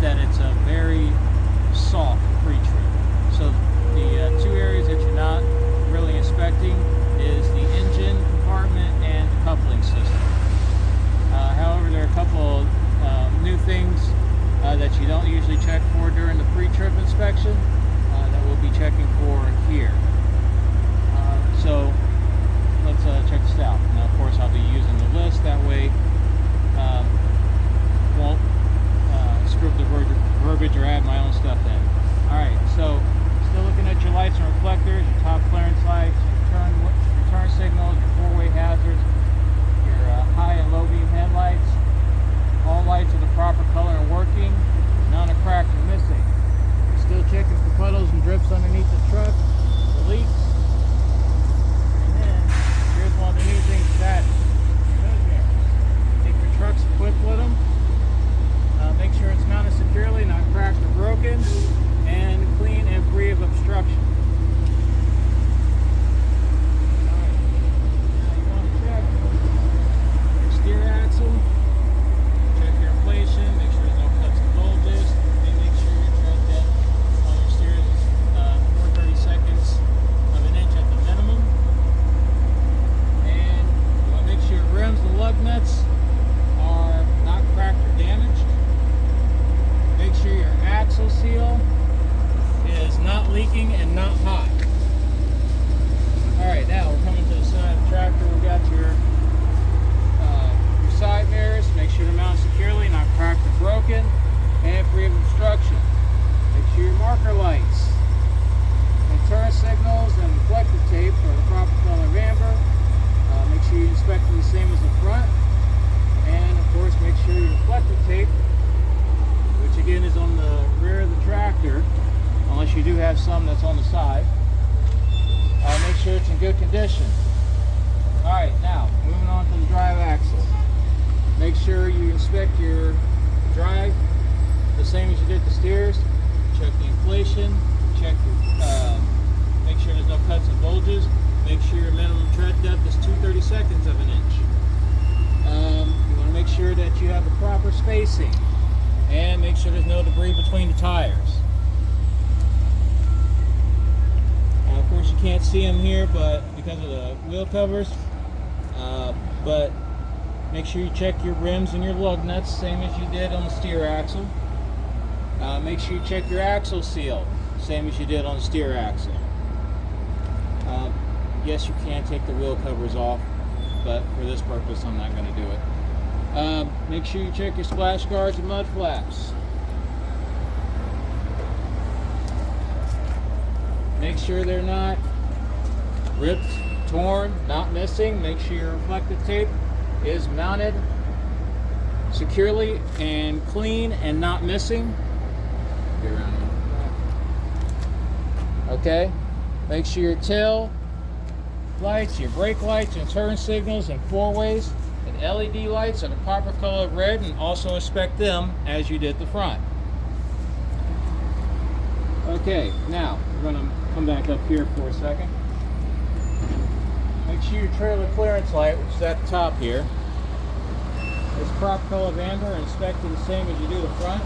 that it's a very soft pre-trip. So the two areas that you're not really inspecting is the engine compartment and the coupling system. However, there are a couple new things that you don't usually check for during the pre-trip inspection that we'll be checking for here. So let's check this out. Now, of course, I'll be using the list. That way, won't script the verbiage or add my own stuff in. All right, so still looking at your lights and reflectors, your top clearance lights, your turn signals, your four-way hazards, your high and low beam headlights. All lights are the proper color and working. None are cracked or missing. You're still checking for puddles and drips underneath the truck, the leaks. And then here's one of the new things that take your trucks equipped with them. Make sure it's mounted securely, not cracked or broken, and clean and free of obstruction. Alright, now you want to check your steer axle, check your inflation, make sure there's no cuts and bulges, and make sure your tread depth on your steer is 4/32 of an inch at the minimum. And you want to make sure your rims and lug nuts are not cracked or damaged. Make sure your axle seal is not leaking and not hot. Alright, now we're coming to the side of the tractor. We've got your side mirrors. Make sure they're mounted securely, not cracked or broken, and free of obstruction. Make sure your marker lights and turn signals and reflective tape are the proper color of amber. Make sure you inspect them the same as the front. And of course, make sure your reflective tape, which again is on the rear of the tractor, unless you do have some that's on the side. Make sure it's in good condition. Alright, now moving on to the drive axle. Make sure you inspect your drive the same as you did the steers. Check the inflation, check your, make sure there's no cuts and bulges. Make sure your minimum tread depth is 2/32 of an inch. You want to make sure that you have the proper spacing. And make sure there's no debris between the tires. Of course, you can't see them here, but because of the wheel covers. But make sure you check your rims and your lug nuts, same as you did on the steer axle. Make sure you check your axle seal, same as you did on the steer axle. Yes, you can take the wheel covers off, but for this purpose, I'm not going to do it. Make sure you check your splash guards and mud flaps. Make sure they're not ripped, torn, not missing. Make sure your reflective tape is mounted securely and clean and not missing. Get around here. Okay. Make sure your tail lights, your brake lights, and turn signals and four-ways and LED lights are the proper color of red, and also inspect them as you did the front. Okay, now we're going to come back up here for a second. Make sure your trailer clearance light, which is at the top here, is proper color of amber and inspect it the same as you do the front.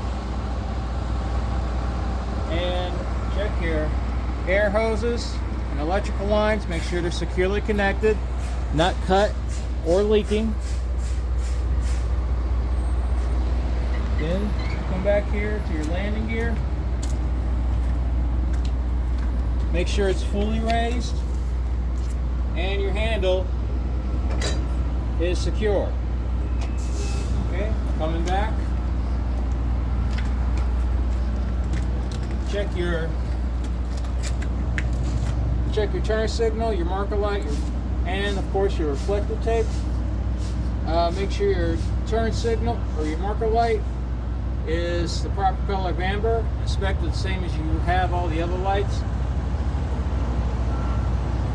And check your air hoses and electrical lines. Make sure they're securely connected, not cut or leaking. Then come back here to your landing gear. Make sure it's fully raised and your handle is secure. Okay, coming back. Check your turn signal, your marker light, and of course your reflective tape. Make sure your turn signal or your marker light is the proper color of amber. Inspect it the same as you have all the other lights.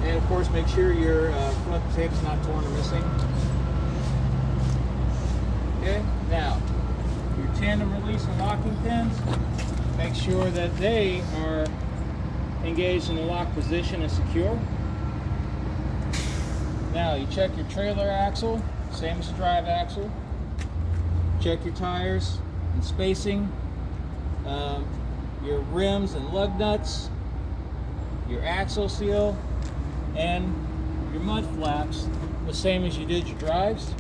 And of course, make sure your reflective tape is not torn or missing. Okay, now your tandem release and locking pins. Make sure that they are engaged in the lock position and secure. Now you check your trailer axle, same as the drive axle. Check your tires and spacing. your rims and lug nuts, your axle seal, and your mud flaps, the same as you did your drives.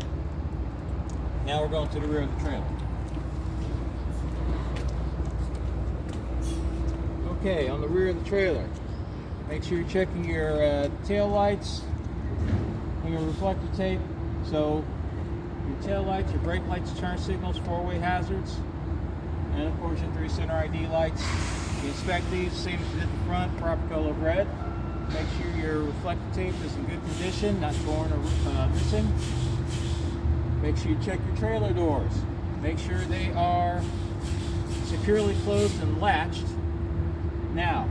Now we're going to the rear of the trailer. Okay, on the rear of the trailer, make sure you're checking your tail lights and your reflector tape. So your tail lights, your brake lights, turn signals, four-way hazards, and of course your 3-center ID lights. You inspect these, same as you did the front, proper color of red. Make sure your reflector tape is in good condition, not torn or missing. Make sure you check your trailer doors. Make sure they are securely closed and latched. Now,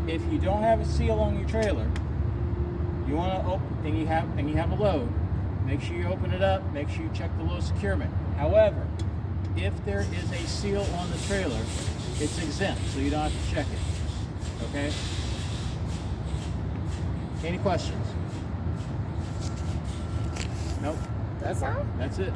if you don't have a seal on your trailer, you want to open and you have a load, make sure you open it up. Make sure you check the load securement. However, if there is a seal on the trailer, it's exempt, so you don't have to check it. Okay? Any questions? Nope. That's all? That's it.